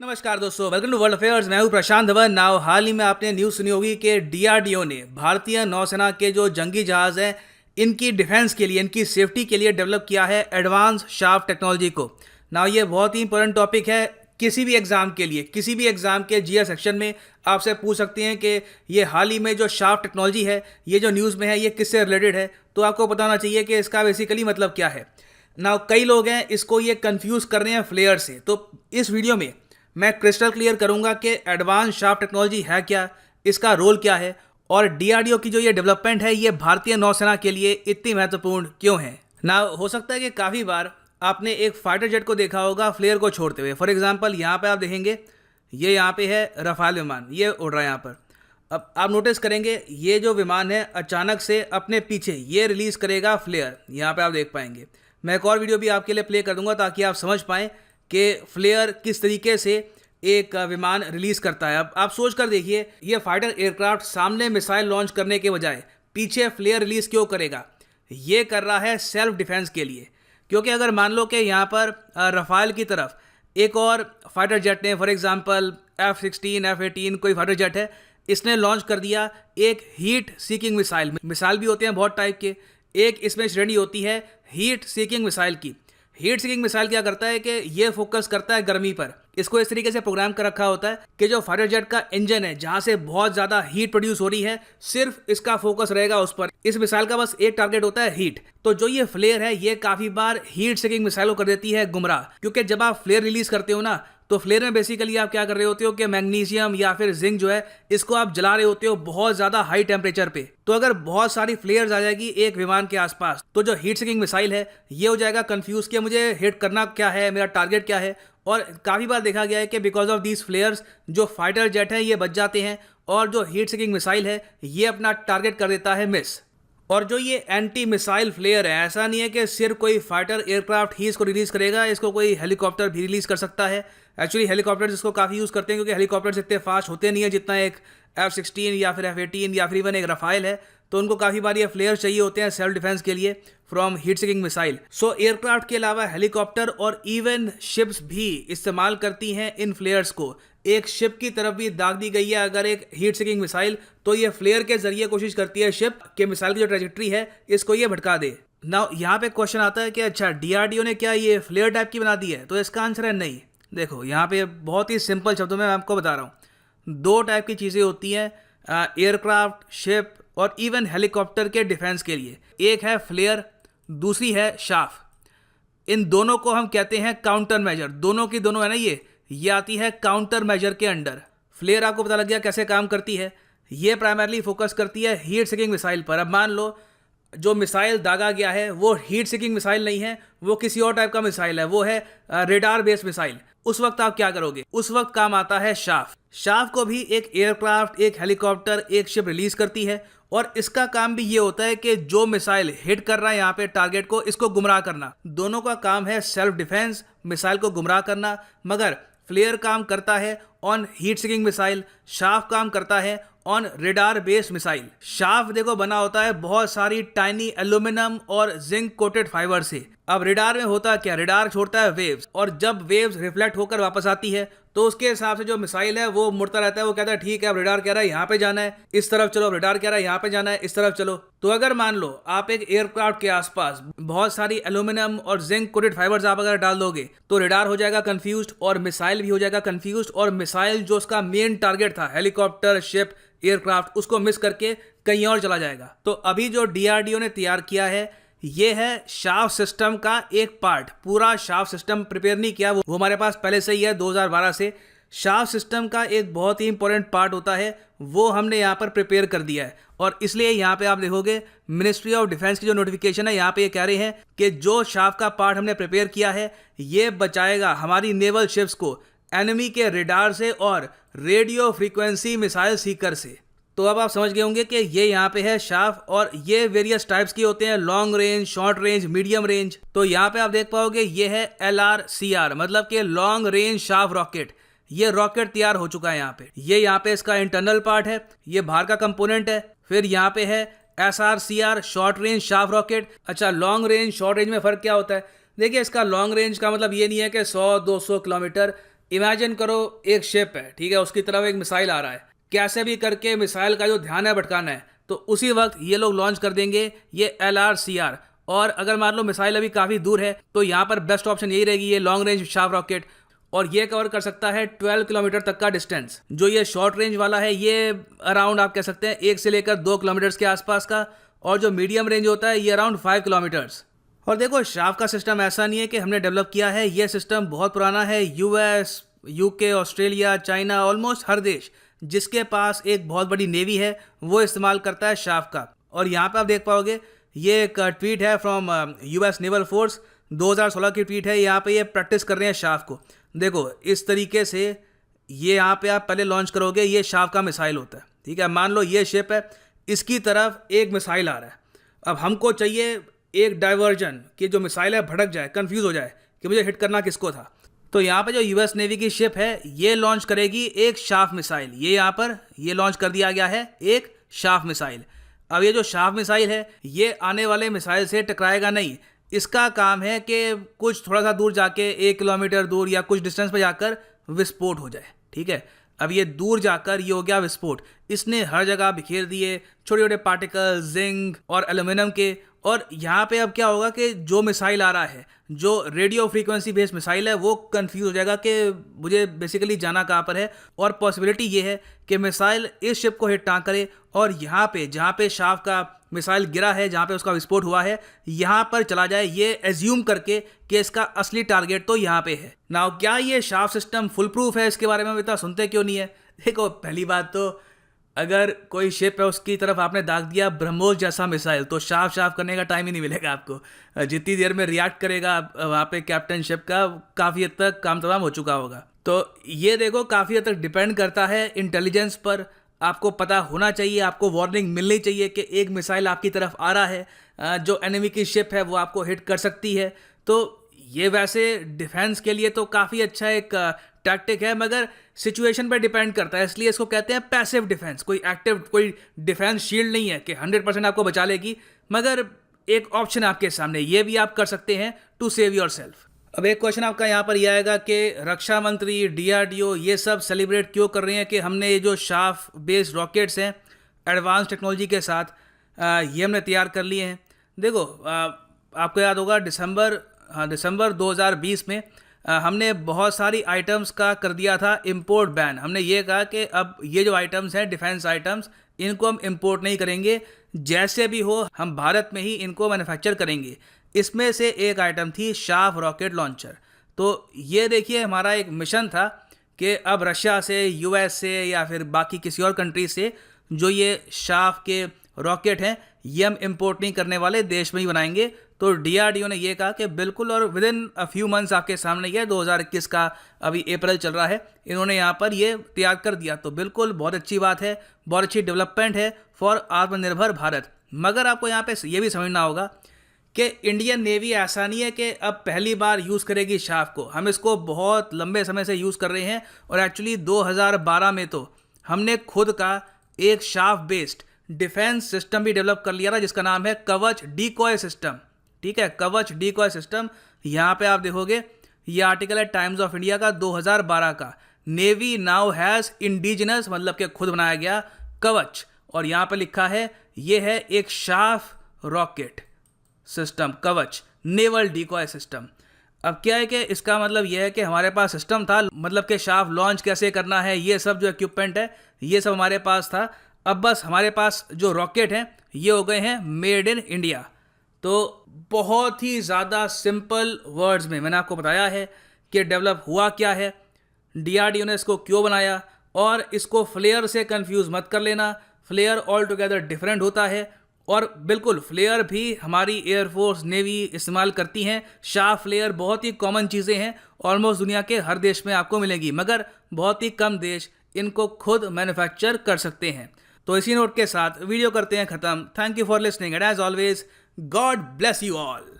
नमस्कार दोस्तों, welcome to world affairs. मैं हूं प्रशांत धवन। नाउ हाल ही में आपने न्यूज़ सुनी होगी कि डीआरडीओ ने भारतीय नौसेना के जो जंगी जहाज़ हैं इनकी डिफेंस के लिए, इनकी सेफ्टी के लिए डेवलप किया है एडवांस शाफ्ट टेक्नोलॉजी को। नाउ ये बहुत ही इंपॉर्टेंट टॉपिक है किसी भी एग्जाम के लिए। किसी भी एग्जाम के जीएस सेक्शन में आपसे पूछ सकते हैं कि ये हाल ही में जो शाफ्ट टेक्नोलॉजी है, ये जो न्यूज़ में है, ये किससे रिलेटेड है। तो आपको पता होना चाहिए कि इसका बेसिकली मतलब क्या है। नाउ कई लोग हैं इसको ये कंफ्यूज कर रहे हैं फ्लेयर से। तो इस वीडियो में मैं क्रिस्टल क्लियर करूंगा कि एडवांस शाफ्ट टेक्नोलॉजी है क्या, इसका रोल क्या है और डीआरडीओ की जो ये डेवलपमेंट है ये भारतीय नौसेना के लिए इतनी महत्वपूर्ण क्यों है। ना हो सकता है कि काफ़ी बार आपने एक फाइटर जेट को देखा होगा फ्लेयर को छोड़ते हुए। फॉर एग्जांपल यहाँ पे आप देखेंगे, ये यहाँ पे है रफाल विमान, ये उड़ रहा है यहाँ पर। अब आप नोटिस करेंगे ये जो विमान है अचानक से अपने पीछे ये रिलीज़ करेगा फ्लेयर। यहाँ पे आप देख पाएंगे। मैं एक और वीडियो भी आपके लिए प्ले कर दूंगा ताकि आप समझ पाएँ कि फ्लेयर किस तरीके से एक विमान रिलीज़ करता है। अब आप सोच कर देखिए, ये फाइटर एयरक्राफ्ट सामने मिसाइल लॉन्च करने के बजाय पीछे फ्लेयर रिलीज़ क्यों करेगा? ये कर रहा है सेल्फ डिफेंस के लिए। क्योंकि अगर मान लो कि यहाँ पर रफाल की तरफ एक और फाइटर जेट ने, फॉर एग्जांपल F-16, F-18 कोई फाइटर जेट है, इसने लॉन्च कर दिया एक हीट सीकिंग मिसाइल। मिसाइल भी होते हैं बहुत टाइप के, एक इसमें श्रेणी होती है हीट सीकिंग मिसाइल की। हीट सीकिंग मिसाइल क्या करता है कि ये फोकस करता है गर्मी पर। इसको इस तरीके से प्रोग्राम कर रखा होता है कि जो फाइटर जेट का इंजन है, जहां से बहुत ज़्यादा हीट प्रोड्यूस हो रही है, सिर्फ इसका फोकस रहेगा उस पर। इस मिसाइल का बस एक टारगेट होता है हीट। तो जो ये फ्लेयर है ये काफ़ी बार हीट सीकिंग मिसाइल को कर देती है गुमराह। क्योंकि जब आप फ्लेयर रिलीज करते हो ना, तो फ्लेयर में बेसिकली आप क्या कर रहे होते हो कि मैग्नीशियम या फिर जिंक जो है इसको आप जला रहे होते हो बहुत ज़्यादा हाई टेम्परेचर पे। तो अगर बहुत सारी फ्लेयर्स आ जाएगी एक विमान के आसपास, तो जो हीट सीकिंग मिसाइल है ये हो जाएगा कंफ्यूज कि मुझे हिट करना क्या है, मेरा टारगेट क्या है। और काफ़ी बार देखा गया है कि बिकॉज ऑफ दीज फ्लेयर्स जो फाइटर जेट है ये बच जाते हैं और जो हीट सीकिंग मिसाइल है ये अपना टारगेट कर देता है मिस। और जो ये एंटी मिसाइल फ्लेयर है, ऐसा नहीं है कि सिर्फ कोई फाइटर एयरक्राफ्ट ही इसको रिलीज़ करेगा, इसको कोई हेलीकॉप्टर भी रिलीज़ कर सकता है। एक्चुअली हेलीकॉप्टर इसको काफ़ी यूज़ करते हैं क्योंकि हेलीकॉप्टर्स इतने फास्ट होते नहीं है जितना एक F-16 या फिर F-18 या फिर इवन एक रफाइल है। तो उनको काफ़ी बार ये फ्लेयर चाहिए होते हैं सेल्फ डिफेंस के लिए from heat seeking missile. So aircraft के अलावा हेलीकॉप्टर और इवन शिप्स भी इस्तेमाल करती हैं इन फ्लेयर्स को। एक शिप की तरफ भी दाग दी गई है अगर एक हीट सीकिंग मिसाइल, तो ये फ्लेयर के जरिए कोशिश करती है शिप के मिसाइल की जो ट्रेजेक्ट्री है इसको ये भटका दे। नाउ यहाँ पे क्वेश्चन आता है कि अच्छा डीआरडीओ ने क्या ये फ्लेयर टाइप की बना दी है? तो इसका आंसर है नहीं। देखो यहाँ पे बहुत ही सिंपल शब्दों में मैं आपको बता रहा हूँ। दो टाइप की चीज़ें होती हैं एयरक्राफ्ट, शिप और इवन हेलीकॉप्टर के डिफेंस के लिए। एक है फ्लेयर, दूसरी है शाफ। इन दोनों को हम कहते हैं काउंटर मेजर। दोनों की दोनों है ना, ये आती है काउंटर मेजर के अंडर। फ्लेयर आपको पता लग गया कैसे काम करती है। ये प्राइमरली फोकस करती है हीट सीकिंग मिसाइल पर। अब मान लो जो मिसाइल दागा गया है वो हीट सीकिंग मिसाइल नहीं है, वो किसी और टाइप का मिसाइल है, वो है रेडार बेस्ड मिसाइल। उस वक्त आप क्या करोगे? उस वक्त काम आता है शाफ। शाफ को भी एक एयरक्राफ्ट, एक हेलीकॉप्टर, एक शिप रिलीज करती है और इसका काम भी ये होता है कि जो मिसाइल हिट कर रहा है यहाँ पे टारगेट को, इसको गुमराह करना। दोनों का काम है सेल्फ डिफेंस, मिसाइल को गुमराह करना। मगर फ्लेयर काम करता है on heat seeking missile, shaft काम करता है on radar based missile. Shaft देखो बना होता है बहुत सारी टाइनी एल्यूमिनियम और जिंक कोटेड फाइबर से। अब रेडार में होता क्या, रेडार छोड़ता है वेव्स और जब वेव्स रिफ्लेक्ट होकर वापस आती है तो उसके हिसाब से जो मिसाइल है वो मुड़ता रहता है। वो कहता है ठीक है अब रेडार कह रहा है यहाँ पे जाना है, इस तरफ चलो। रेडार कह रहा है यहाँ पे जाना है, इस तरफ चलो। तो अगर मान लो आप एक एयरक्राफ्ट के आसपास बहुत सारी एल्यूमिनियम और जिंक कोटेड फाइबर्स आप अगर डाल दोगे तो रेडार हो जाएगा कंफ्यूज्ड और मिसाइल भी हो जाएगा कंफ्यूज्ड। और मिसाइल जो उसका मेन टारगेट था, हेलीकॉप्टर, शिप, एयरक्राफ्ट, उसको मिस करके कहीं और चला जाएगा। तो अभी जो डीआरडीओ ने तैयार किया है ये है शाफ्ट सिस्टम का एक पार्ट। पूरा शाफ्ट सिस्टम प्रिपेयर नहीं किया, वो हमारे पास पहले से ही है 2012 से। शाफ्ट सिस्टम का एक बहुत ही इंपॉर्टेंट पार्ट होता है, वो हमने यहाँ पर प्रिपेयर कर दिया है। और इसलिए यहाँ पे आप देखोगे मिनिस्ट्री ऑफ डिफेंस की जो नोटिफिकेशन है यहाँ पे ये कह रहे हैं कि जो शाफ्ट का पार्ट हमने प्रिपेयर किया है ये बचाएगा हमारी नेवल शिप्स को एनिमी के रेडार से और रेडियो फ्रीक्वेंसी मिसाइल सीकर से। तो अब आप समझ गए होंगे कि ये यहाँ पे है शाफ और ये वेरियस टाइप्स के होते हैं, long range, short range, medium range. तो यहाँ पे आप देख पाओगे ये है LRCR, मतलब कि लॉन्ग रेंज शाफ रॉकेट। ये रॉकेट तैयार हो चुका है यहाँ पे। ये यहाँ पे इसका इंटरनल पार्ट है, ये बाहर का कंपोनेंट है। फिर यहाँ पे है SRCR, short range shaft rocket. अच्छा, लॉन्ग रेंज शॉर्ट रेंज में फ़र्क क्या होता है? देखिए, इसका लॉन्ग रेंज का मतलब ये नहीं है कि 100-200 किलोमीटर। इमेजिन करो एक शिप है, ठीक है, उसकी तरफ एक मिसाइल आ रहा है, कैसे भी करके मिसाइल का जो ध्यान है भटकाना है, तो उसी वक्त ये लोग लॉन्च कर देंगे ये LRCR। और अगर मान लो मिसाइल अभी काफ़ी दूर है तो यहाँ पर बेस्ट ऑप्शन यही रहेगी ये लॉन्ग रेंज शार्प रॉकेट, और ये कवर कर सकता है 12 किलोमीटर तक का डिस्टेंस। जो ये शॉर्ट रेंज वाला है ये अराउंड आप कह सकते हैं 1 से लेकर 2 किलोमीटर्स के आसपास का, और जो मीडियम रेंज होता है ये अराउंड 5 किलोमीटर्स। और देखो शार्प का सिस्टम ऐसा नहीं है कि हमने डेवलप किया है, ये सिस्टम बहुत पुराना है। US, UK, Australia, China, almost हर देश जिसके पास एक बहुत बड़ी नेवी है वो इस्तेमाल करता है शार्प का। और यहाँ पे आप देख पाओगे ये एक ट्वीट है फ्रॉम US नेवल फोर्स, 2016 की ट्वीट है। यहाँ पे ये प्रैक्टिस कर रहे हैं शार्प को। देखो इस तरीके से ये यहाँ पे आप पहले लॉन्च करोगे, ये शार्प का मिसाइल होता है, ठीक है। मान लो ये शिप है, इसकी तरफ एक मिसाइल आ रहा है, अब हमको चाहिए एक डाइवर्जन कि जो मिसाइल है भटक जाए, कंफ्यूज हो जाए कि मुझे हिट करना किसको था। तो यहाँ पे जो US नेवी की शिप है ये लॉन्च करेगी एक शार्प मिसाइल। ये यहाँ पर ये लॉन्च कर दिया गया है एक शार्प मिसाइल। अब ये जो शार्प मिसाइल है ये आने वाले मिसाइल से टकराएगा नहीं, इसका काम है कि कुछ थोड़ा सा दूर जाके 1 किलोमीटर दूर या कुछ डिस्टेंस पर जाकर विस्फोट हो जाए, ठीक है। अब ये दूर जाकर ये हो गया विस्फोट, इसने हर जगह बिखेर दिए छोटे छोटे पार्टिकल जिंक और एल्यूमिनियम के। और यहाँ पे अब क्या होगा कि जो मिसाइल आ रहा है, जो रेडियो फ्रीक्वेंसी बेस्ड मिसाइल है, वो कंफ्यूज हो जाएगा कि मुझे बेसिकली जाना कहाँ पर है। और पॉसिबिलिटी ये है कि मिसाइल इस शिप को हिट ना करे और यहाँ पे जहाँ पे शार्प का मिसाइल गिरा है, जहाँ पे उसका विस्फोट हुआ है, यहाँ पर चला जाए, ये एज्यूम करके कि इसका असली टारगेट तो यहाँ पे है। नाउ क्या ये शार्प सिस्टम फुल प्रूफ है? इसके बारे में हम इतना सुनते क्यों नहीं है? देखो पहली बात तो अगर कोई शिप है उसकी तरफ आपने दाग दिया ब्रह्मोस जैसा मिसाइल, तो शार्प करने का टाइम ही नहीं मिलेगा आपको। जितनी देर में रिएक्ट करेगा वहाँ पे कैप्टन शिप का, काफ़ी हद तक काम तमाम हो चुका होगा। तो ये देखो काफ़ी हद तक डिपेंड करता है इंटेलिजेंस पर। आपको पता होना चाहिए, आपको वार्निंग मिलनी चाहिए कि एक मिसाइल आपकी तरफ आ रहा है, जो एनिमी की शिप है वो आपको हिट कर सकती है। तो ये वैसे डिफेंस के लिए तो काफ़ी अच्छा एक टैक्टिक है, मगर सिचुएशन पर डिपेंड करता है, इसलिए इसको कहते हैं पैसिव डिफेंस। कोई एक्टिव कोई डिफेंस शील्ड नहीं है कि 100% आपको बचा लेगी, मगर एक ऑप्शन आपके सामने, ये भी आप कर सकते हैं टू सेव योर सेल्फ। अब एक क्वेश्चन आपका यहाँ पर यह आएगा कि रक्षा मंत्री, DRDO ये सब सेलिब्रेट क्यों कर रहे हैं कि हमने ये जो शार्प बेस्ड रॉकेट्स हैं एडवांस टेक्नोलॉजी के साथ ये हमने तैयार कर लिए हैं। देखो आपको याद होगा दिसंबर 2020 में हमने बहुत सारी आइटम्स का कर दिया था इंपोर्ट बैन। हमने ये कहा कि अब ये जो आइटम्स हैं डिफेंस आइटम्स, इनको हम इंपोर्ट नहीं करेंगे, जैसे भी हो हम भारत में ही इनको मैन्युफैक्चर करेंगे। इसमें से एक आइटम थी शार्प रॉकेट लॉन्चर। तो ये देखिए हमारा एक मिशन था कि अब रशिया से, US से या फिर बाकी किसी और कंट्री से जो ये शार्प के रॉकेट हैं ये हम इंपोर्ट नहीं करने वाले, देश में ही बनाएंगे। तो DRDO ने ये कहा कि बिल्कुल, और with in a few months आपके सामने ये 2021 का अभी अप्रैल चल रहा है, इन्होंने यहाँ पर ये तैयार कर दिया। तो बिल्कुल बहुत अच्छी बात है, बहुत अच्छी डेवलपमेंट है फॉर आत्मनिर्भर भारत। मगर आपको यहाँ पे ये भी समझना होगा कि इंडियन नेवी ऐसा नहीं है कि अब पहली बार यूज़ करेगी शार्प को। हम इसको बहुत लंबे समय से यूज़ कर रहे हैं, और एक्चुअली 2012 में तो हमने खुद का एक शार्प बेस्ड डिफेंस सिस्टम भी डेवलप कर लिया था जिसका नाम है कवच डिकॉय सिस्टम, ठीक है, कवच डिकॉय सिस्टम। यहाँ पे आप देखोगे ये आर्टिकल है टाइम्स ऑफ इंडिया का 2012 का, नेवी नाउ हैज़ इंडिजिनस, मतलब कि खुद बनाया गया कवच, और यहाँ पे लिखा है ये है एक शार्प रॉकेट सिस्टम, कवच नेवल डिकॉय सिस्टम। अब क्या है कि इसका मतलब यह है कि हमारे पास सिस्टम था, मतलब कि शार्प लॉन्च कैसे करना है, ये सब जो इक्विपमेंट है ये सब हमारे पास था। अब बस हमारे पास जो रॉकेट हैं ये हो गए हैं मेड इन इंडिया। तो बहुत ही ज़्यादा सिंपल वर्ड्स में मैंने आपको बताया है कि डेवलप हुआ क्या है, DRDO ने इसको क्यों बनाया, और इसको फ्लेयर से कंफ्यूज मत कर लेना। फ्लेयर ऑल टुगेदर डिफरेंट होता है, और बिल्कुल फ्लेयर भी हमारी एयरफोर्स, नेवी इस्तेमाल करती हैं। शार्प फ्लेयर बहुत ही कॉमन चीज़ें हैं, ऑलमोस्ट दुनिया के हर देश में आपको मिलेगी, मगर बहुत ही कम देश इनको खुद मैन्युफैक्चर कर सकते हैं। तो इसी नोट के साथ वीडियो करते हैं ख़त्म। Thank you for listening and as always God bless you all.